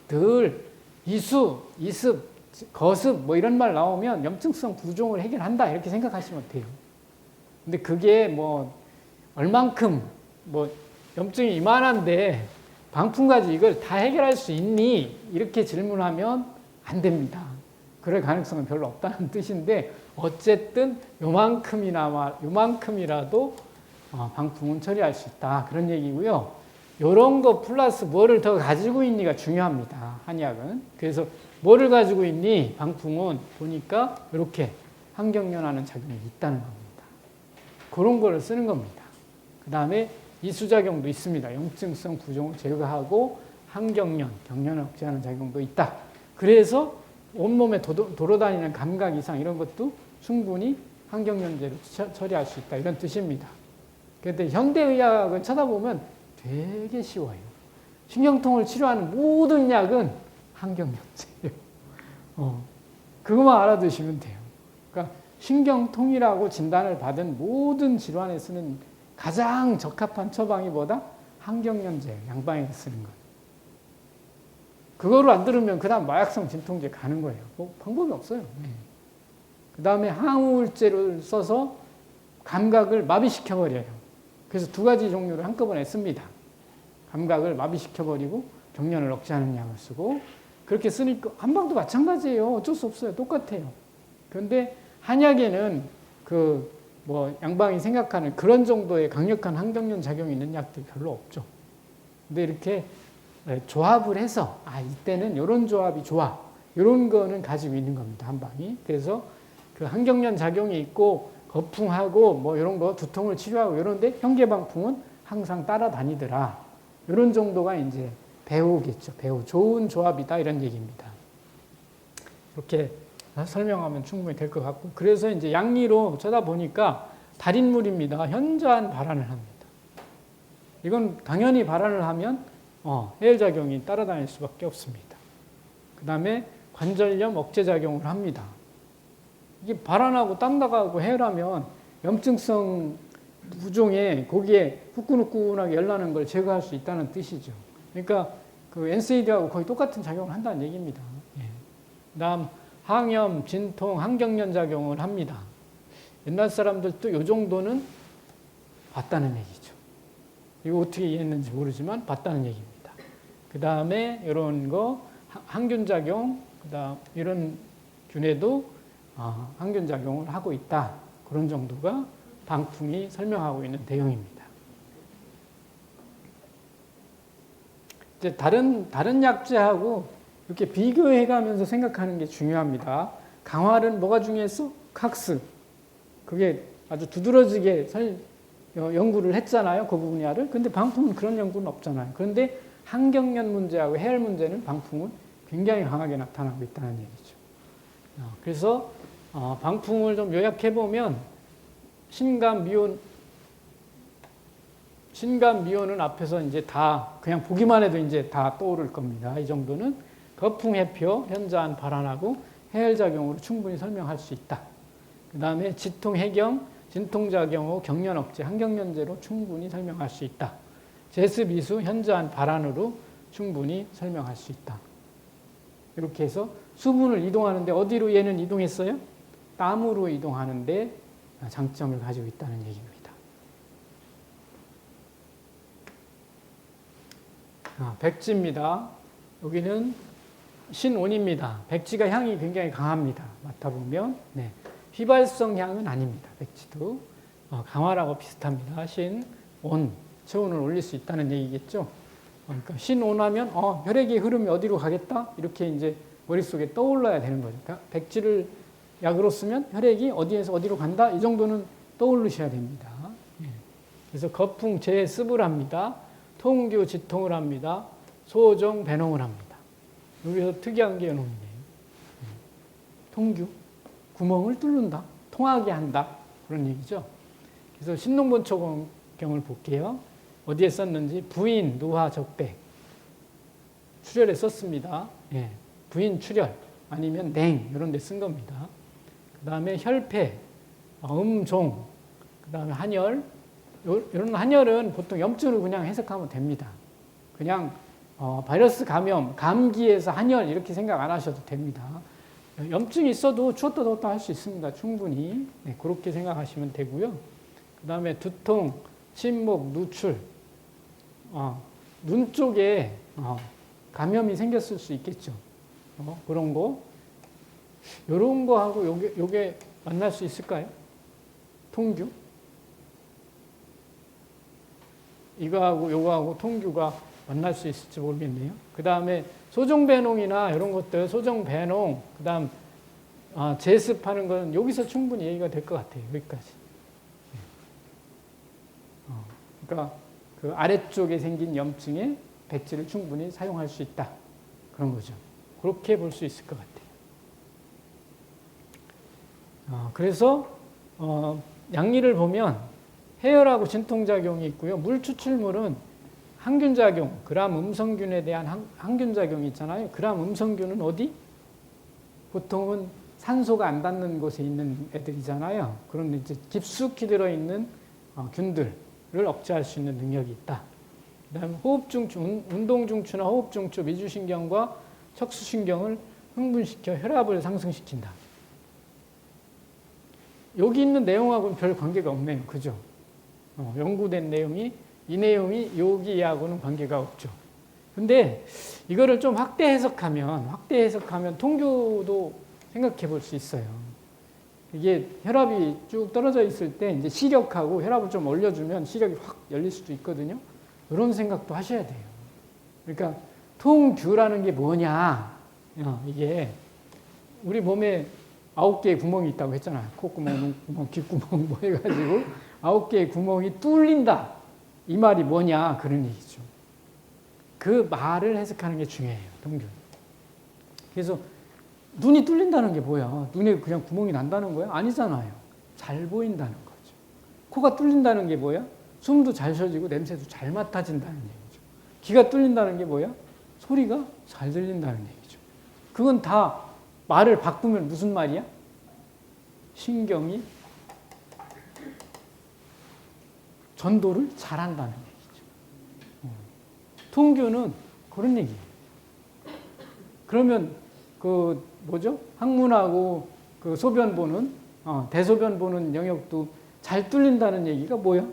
늘 이수, 이습, 거습 뭐 이런 말 나오면 염증성 부종을 해결한다 이렇게 생각하시면 돼요. 근데 그게 뭐 얼만큼 뭐 염증이 이만한데 방풍까지 이걸 다 해결할 수 있니? 이렇게 질문하면 안 됩니다. 그럴 가능성은 별로 없다는 뜻인데 어쨌든 요만큼이라도 방풍은 처리할 수 있다. 그런 얘기고요. 요런 거 플러스 뭐를 더 가지고 있니가 중요합니다. 한약은. 그래서 뭐를 가지고 있니? 방풍은 보니까 이렇게 항경련하는 작용이 있다는 겁니다. 그런 거를 쓰는 겁니다. 그 다음에 이수작용도 있습니다. 염증성 부종을 제거하고 항경련, 경련을 억제하는 작용도 있다. 그래서 온몸에 돌아다니는 감각 이상 이런 것도 충분히 항경련제로 처리할 수 있다. 이런 뜻입니다. 그런데 현대의학은 쳐다보면 되게 쉬워요. 신경통을 치료하는 모든 약은 항경련제예요. 그것만 알아두시면 돼요. 그러니까 신경통이라고 진단을 받은 모든 질환에 쓰는 가장 적합한 처방이 뭐다? 항경련제, 양방에서 쓰는 거. 그거를 안 들으면 그 다음 마약성 진통제 가는 거예요. 뭐 방법이 없어요. 그 다음에 항우울제를 써서 감각을 마비시켜버려요. 그래서 두 가지 종류를 한꺼번에 씁니다. 감각을 마비시켜버리고 경련을 억제하는 약을 쓰고 그렇게 쓰니까 한방도 마찬가지예요. 어쩔 수 없어요. 똑같아요. 그런데 한약에는 양방이 생각하는 그런 정도의 강력한 항경련 작용이 있는 약들이 별로 없죠. 근데 이렇게 조합을 해서 이때는 이런 조합이 좋아. 이런 거는 가지고 있는 겁니다. 한방이. 그래서 그 항경련 작용이 있고 거풍하고 뭐 이런 거 두통을 치료하고 이런데 현계방풍은 항상 따라다니더라. 이런 정도가 이제 배우겠죠. 좋은 조합이다 이런 얘기입니다. 이렇게 설명하면 충분히 될 것 같고 그래서 이제 양리로 쳐다보니까 달인물입니다. 현저한 발환을 합니다. 이건 당연히 발환을 하면 해열작용이 따라다닐 수밖에 없습니다. 그 다음에 관절염 억제작용을 합니다. 이게 발환하고 땅 나가고 해열하면 염증성 부종에 거기에 후끈후끈하게 열나는 걸 제거할 수 있다는 뜻이죠. 그러니까 그 NSAID하고 거의 똑같은 작용을 한다는 얘기입니다. 그 다음 항염, 진통, 항경련 작용을 합니다. 옛날 사람들도 이 정도는 봤다는 얘기죠. 이거 어떻게 이해했는지 모르지만 봤다는 얘기입니다. 그 다음에 이런 거 항균작용, 그다음 이런 균에도 항균작용을 하고 있다. 그런 정도가 방풍이 설명하고 있는 내용입니다. 이제 다른 약재하고 이렇게 비교해가면서 생각하는 게 중요합니다. 강활은 뭐가 중요했어? 각스. 그게 아주 두드러지게 연구를 했잖아요. 그 분야를. 근데 방풍은 그런 연구는 없잖아요. 그런데 항경련 문제하고 해열 문제는 방풍은 굉장히 강하게 나타나고 있다는 얘기죠. 그래서 방풍을 좀 요약해보면 신감 미온은 앞에서 이제 다 그냥 보기만 해도 이제 다 떠오를 겁니다. 이 정도는 거풍, 해표, 현저한 발환하고 해열작용으로 충분히 설명할 수 있다. 그 다음에 지통, 해경, 진통작용후 경련 억제, 항경련제로 충분히 설명할 수 있다. 제스, 미수, 현저한 발환으로 충분히 설명할 수 있다. 이렇게 해서 수분을 이동하는데 어디로 얘는 이동했어요? 땀으로 이동하는데 장점을 가지고 있다는 얘기입니다. 백지입니다. 여기는 신온입니다. 백지가 향이 굉장히 강합니다. 맡아보면 네. 휘발성 향은 아닙니다. 백지도 강화라고 비슷합니다. 신온, 체온을 올릴 수 있다는 얘기겠죠. 그러니까 신온하면 혈액의 흐름이 어디로 가겠다? 이렇게 이제 머릿속에 떠올라야 되는 거죠. 그러니까 백지를 약으로 쓰면 혈액이 어디에서 어디로 간다? 이 정도는 떠올리셔야 됩니다. 그래서 거풍, 제습을 합니다. 통규, 지통을 합니다. 소종, 배농을 합니다. 여기서 특이한 게 이놈이네요. 통규, 구멍을 뚫는다. 통하게 한다. 그런 얘기죠. 그래서 신농본초경을 볼게요. 어디에 썼는지 부인, 누화, 적백. 출혈에 썼습니다. 예. 부인 출혈 아니면 냉 이런 데 쓴 겁니다. 그 다음에 혈패, 음종, 그 다음에 한열. 이런 한열은 보통 염증으로 그냥 해석하면 됩니다. 그냥 바이러스 감염, 감기에서 한열 이렇게 생각 안 하셔도 됩니다. 염증이 있어도 추웠다 더웠다 할 수 있습니다. 충분히. 네, 그렇게 생각하시면 되고요. 그 다음에 두통, 침목, 누출. 눈 쪽에 감염이 생겼을 수 있겠죠. 그런 거. 요런 거하고 요게 만날 수 있을까요? 통규? 이거하고 요거하고 통규가 만날 수 있을지 모르겠네요. 그 다음에 소종배농이나 이런 것들, 소종배농, 그 다음 제습하는 건 여기서 충분히 얘기가 될 것 같아요. 여기까지. 그러니까 그 아래쪽에 생긴 염증에 백지를 충분히 사용할 수 있다. 그런 거죠. 그렇게 볼 수 있을 것 같아요. 그래서 양리를 보면 해열하고 진통작용이 있고요. 물 추출물은 항균작용, 그람 음성균에 대한 항균작용이 있잖아요. 그람 음성균은 어디? 보통은 산소가 안 닿는 곳에 있는 애들이잖아요. 그런데 이제 깊숙이 들어있는 균들을 억제할 수 있는 능력이 있다. 그 다음에 호흡중추, 운동중추나 호흡중추, 미주신경과 척수신경을 흥분시켜 혈압을 상승시킨다. 여기 있는 내용하고는 별 관계가 없네요. 그죠? 연구된 내용이 이 내용이 여기하고는 관계가 없죠. 근데 이거를 좀 확대 해석하면 통규도 생각해 볼 수 있어요. 이게 혈압이 쭉 떨어져 있을 때 이제 시력하고 혈압을 좀 올려주면 시력이 확 열릴 수도 있거든요. 이런 생각도 하셔야 돼요. 그러니까 통규라는 게 뭐냐? 이게 우리 몸에 9개의 구멍이 있다고 했잖아요. 콧구멍, 눈구멍, 귓구멍 뭐 해가지고 9개의 구멍이 뚫린다. 이 말이 뭐냐? 그런 얘기죠. 그 말을 해석하는 게 중요해요. 통규. 그래서 눈이 뚫린다는 게 뭐야? 눈에 그냥 구멍이 난다는 거야? 아니잖아요. 잘 보인다는 거죠. 코가 뚫린다는 게 뭐야? 숨도 잘 쉬어지고 냄새도 잘 맡아진다는 얘기죠. 귀가 뚫린다는 게 뭐야? 소리가 잘 들린다는 얘기죠. 그건 다 말을 바꾸면 무슨 말이야? 신경이 전도를 잘한다는 얘기죠. 통규는 그런 얘기예요. 그러면 항문하고 그 소변 보는 대소변 보는 영역도 잘 뚫린다는 얘기가 뭐야?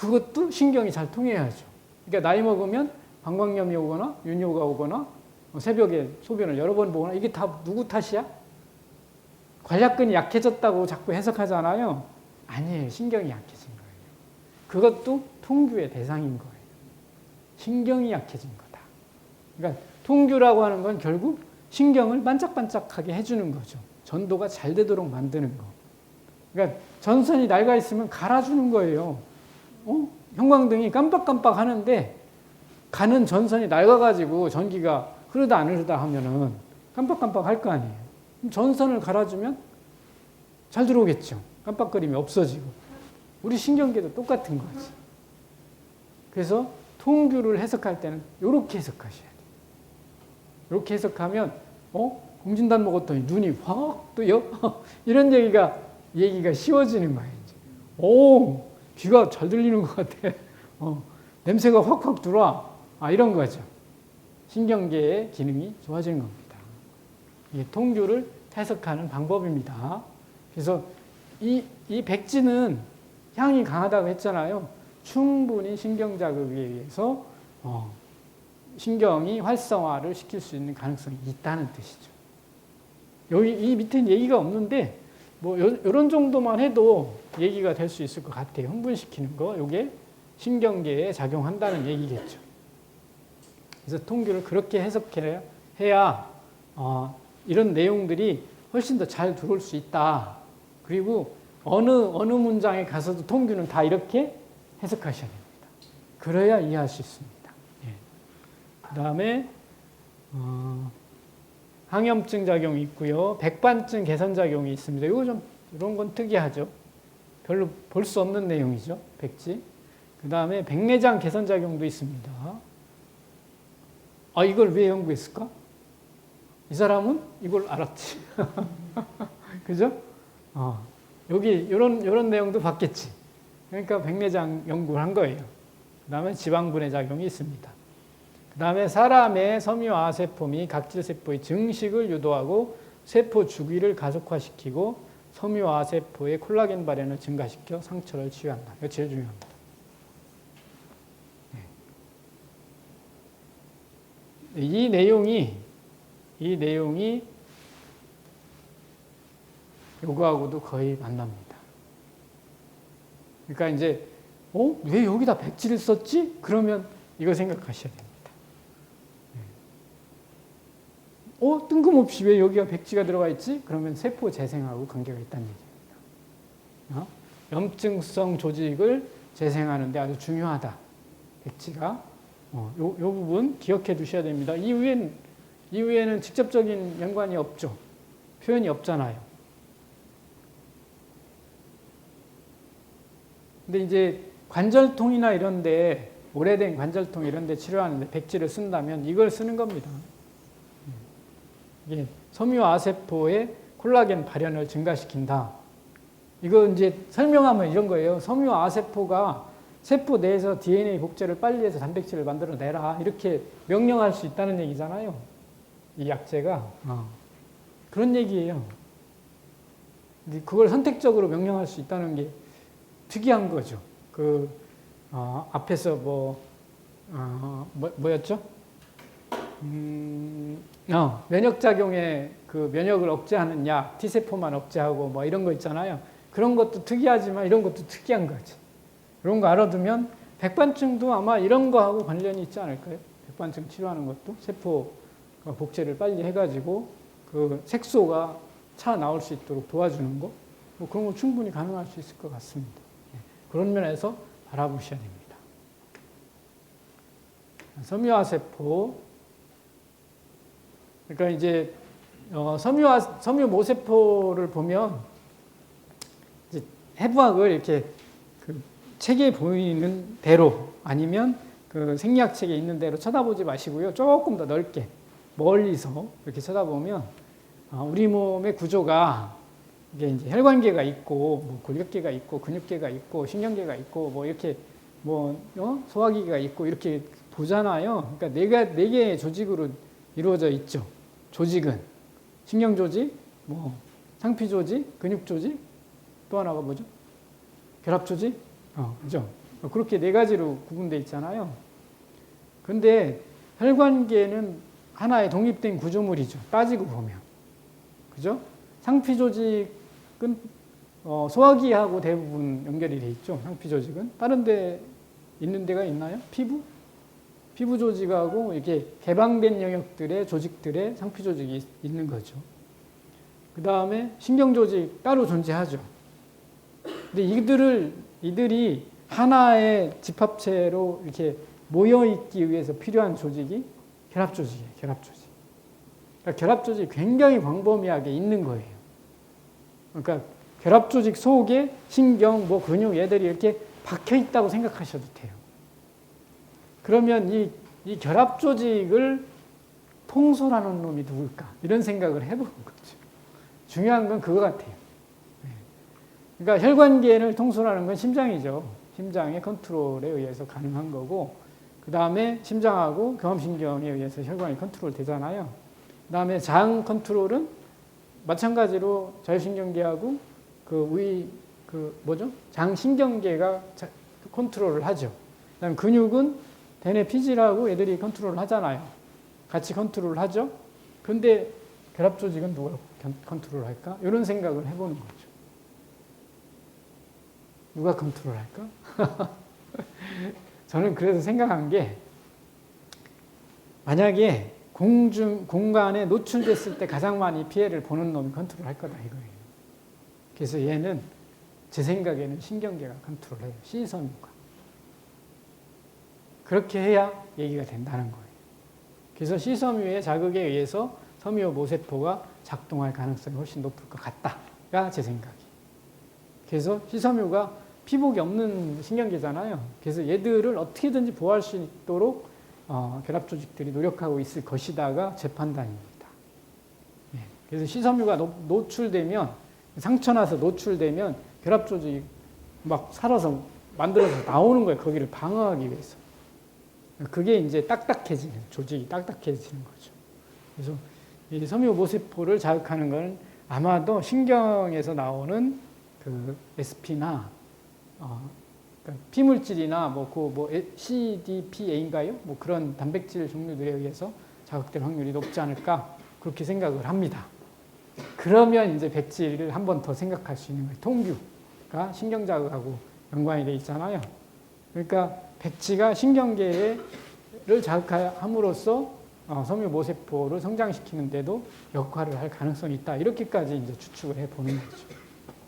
그것도 신경이 잘 통해야죠. 그러니까 나이 먹으면 방광염이 오거나 윤효가 오거나 새벽에 소변을 여러 번 보거나 이게 다 누구 탓이야? 관략근이 약해졌다고 자꾸 해석하잖아요. 아니에요. 신경이 약해진 거예요. 그것도 통규의 대상인 거예요. 신경이 약해진 거다. 그러니까 통규라고 하는 건 결국 신경을 반짝반짝하게 해주는 거죠. 전도가 잘 되도록 만드는 거. 그러니까 전선이 낡아 있으면 갈아주는 거예요. 형광등이 깜빡깜빡 하는데 가는 전선이 낡아가지고 전기가 흐르다 안 흐르다 하면은 깜빡깜빡 할 거 아니에요. 그럼 전선을 갈아주면 잘 들어오겠죠. 깜빡거림이 없어지고. 우리 신경계도 똑같은 거지. 그래서 통규를 해석할 때는 이렇게 해석하셔야 돼요. 이렇게 해석하면 공진단 먹었더니 눈이 확 뜨여? 이런 얘기가 쉬워지는 거예요. 이제. 오, 귀가 잘 들리는 것 같아. 냄새가 확확 들어와. 이런 거죠. 신경계의 기능이 좋아지는 겁니다. 이게 통규를 해석하는 방법입니다. 그래서 이 백지는 향이 강하다고 했잖아요. 충분히 신경 자극에 의해서 신경이 활성화를 시킬 수 있는 가능성이 있다는 뜻이죠. 여기 이 밑에는 얘기가 없는데 뭐 이런 정도만 해도 얘기가 될 수 있을 것 같아요. 흥분시키는 거, 이게 신경계에 작용한다는 얘기겠죠. 그래서 통규를 그렇게 해석해야 이런 내용들이 훨씬 더 잘 들어올 수 있다. 그리고 어느 문장에 가서도 통규는 다 이렇게 해석하셔야 됩니다. 그래야 이해할 수 있습니다. 예. 그 다음에 항염증 작용이 있고요. 백반증 개선 작용이 있습니다. 이런 건 특이하죠. 별로 볼 수 없는 내용이죠. 백지. 그 다음에 백내장 개선 작용도 있습니다. 이걸 왜 연구했을까? 이 사람은 이걸 알았지. 그죠? 여기 이런 내용도 봤겠지. 그러니까 백내장 연구를 한 거예요. 그 다음에 지방분해 작용이 있습니다. 그 다음에 사람의 섬유아세포 및 각질세포의 증식을 유도하고 세포 주기를 가속화시키고 섬유아세포의 콜라겐 발현을 증가시켜 상처를 치유한다. 이거 제일 중요합니다. 이 내용이 요거하고도 거의 만납니다. 그러니까 이제 왜 여기다 백지를 썼지? 그러면 이거 생각하셔야 됩니다. 뜬금없이 왜 여기가 백지가 들어가 있지? 그러면 세포 재생하고 관계가 있다는 얘기입니다. 염증성 조직을 재생하는 데 아주 중요하다. 백지가. 요 부분 기억해 두셔야 됩니다. 이후에는 직접적인 연관이 없죠. 표현이 없잖아요. 근데 이제 관절통이나 이런데, 오래된 관절통 이런데 치료하는데 백지를 쓴다면 이걸 쓰는 겁니다. 이게 섬유아세포의 콜라겐 발현을 증가시킨다. 이거 이제 설명하면 이런 거예요. 섬유아세포가 세포 내에서 DNA 복제를 빨리 해서 단백질을 만들어내라. 이렇게 명령할 수 있다는 얘기잖아요. 이 약제가. 그런 얘기예요. 그걸 선택적으로 명령할 수 있다는 게 특이한 거죠. 앞에서 뭐였죠? 면역작용에 면역을 억제하는 약, T세포만 억제하고 뭐 이런 거 있잖아요. 그런 것도 특이하지만 이런 것도 특이한 거지. 이런 거 알아두면 백반증도 아마 이런 거하고 관련이 있지 않을까요? 백반증 치료하는 것도 세포 복제를 빨리 해가지고 그 색소가 차 나올 수 있도록 도와주는 거, 뭐 그런 거 충분히 가능할 수 있을 것 같습니다. 그런 면에서 바라보셔야 됩니다. 섬유아세포, 그러니까 이제 섬유모세포를 보면 이제 해부학을 이렇게 책에 보이는 대로 아니면 그 생리학책에 있는 대로 쳐다보지 마시고요. 조금 더 넓게 멀리서 이렇게 쳐다보면 우리 몸의 구조가 이게 이제 혈관계가 있고 뭐 골격계가 있고 근육계가 있고 신경계가 있고 뭐 이렇게 소화기가 있고 이렇게 보잖아요. 그러니까 네 개의 조직으로 이루어져 있죠. 조직은 신경 조직, 뭐 상피 조직, 근육 조직, 또 하나가 뭐죠? 결합 조직, 그죠? 그렇게 네 가지로 구분되어 있잖아요. 근데 혈관계는 하나의 독립된 구조물이죠. 따지고 보면. 그죠? 상피 조직은 소화기하고 대부분 연결이 돼 있죠. 상피 조직은. 다른 데 있는 데가 있나요? 피부? 피부 조직하고 이렇게 개방된 영역들의 조직들의 상피 조직이 있는 거죠. 그 다음에 신경 조직 따로 존재하죠. 근데 이들이 하나의 집합체로 이렇게 모여있기 위해서 필요한 조직이 결합조직이에요. 결합조직. 그러니까 결합조직이 굉장히 광범위하게 있는 거예요. 그러니까 결합조직 속에 신경, 근육, 얘들이 이렇게 박혀 있다고 생각하셔도 돼요. 그러면 이 결합조직을 통솔하는 놈이 누굴까? 이런 생각을 해보는 거죠. 중요한 건 그거 같아요. 그러니까 혈관계를 통솔하는 건 심장이죠. 심장의 컨트롤에 의해서 가능한 거고, 그 다음에 심장하고 경합신경에 의해서 혈관이 컨트롤 되잖아요. 그 다음에 장 컨트롤은 마찬가지로 자율신경계하고 장신경계가 컨트롤을 하죠. 그 다음에 근육은 대뇌 피질하고 애들이 컨트롤을 하잖아요. 같이 컨트롤을 하죠. 근데 결합조직은 누가 컨트롤 할까? 이런 생각을 해보는 거죠. 누가 컨트롤 할까? 저는 그래서 생각한 게, 만약에 공간에 노출됐을 때 가장 많이 피해를 보는 놈이 컨트롤 할 거다 이거예요. 그래서 얘는 제 생각에는 신경계가 컨트롤해요. C섬유가. 그렇게 해야 얘기가 된다는 거예요. 그래서 C섬유의 자극에 의해서 섬유 모세포가 작동할 가능성이 훨씬 높을 것 같다가 제 생각이에요. 그래서 C섬유가 피복이 없는 신경계잖아요. 그래서 얘들을 어떻게든지 보호할 수 있도록 결합조직들이 노력하고 있을 것이다가 제 판단입니다. 그래서 C섬유가 노출되면, 상처나서 노출되면 결합조직이 막 살아서 만들어서 나오는 거예요. 거기를 방어하기 위해서. 그게 이제 조직이 딱딱해지는 거죠. 그래서 이 섬유 모세포를 자극하는 건 아마도 신경에서 나오는 그 SP나 그러니까 피물질이나 CDPA인가요? 그런 단백질 종류들에 의해서 자극될 확률이 높지 않을까 그렇게 생각을 합니다. 그러면 이제 백지를 한 번 더 생각할 수 있는 거예요. 통규가 신경자극하고 연관이 돼 있잖아요. 그러니까 백지가 신경계를 자극함으로써 섬유 모세포를 성장시키는데도 역할을 할 가능성이 있다. 이렇게까지 이제 추측을 해 보는 거죠.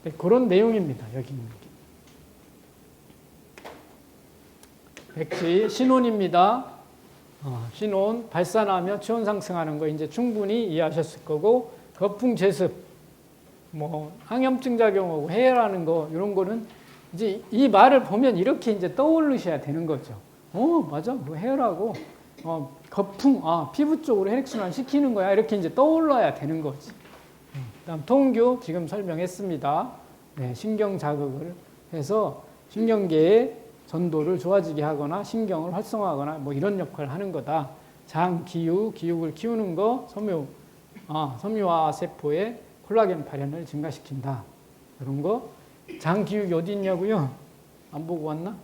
네, 그런 내용입니다. 여기 있는 게. 백지 신혼입니다. 신혼 발산하며 체온 상승하는 거 이제 충분히 이해하셨을 거고, 거품 제습, 항염증 작용하고 해열하는 거 이런 거는 이제 이 말을 보면 이렇게 이제 떠오르셔야 되는 거죠. 맞아, 해열하고 거품, 피부 쪽으로 혈액순환 시키는 거야. 이렇게 이제 떠올라야 되는 거지. 그다음 통교 지금 설명했습니다. 네, 신경 자극을 해서 신경계의 전도를 좋아지게 하거나 신경을 활성화하거나 이런 역할을 하는 거다. 장 기육을 키우는 거, 섬유화 세포의 콜라겐 발현을 증가시킨다. 이런 거. 장 기육이 어디 있냐고요? 안 보고 왔나?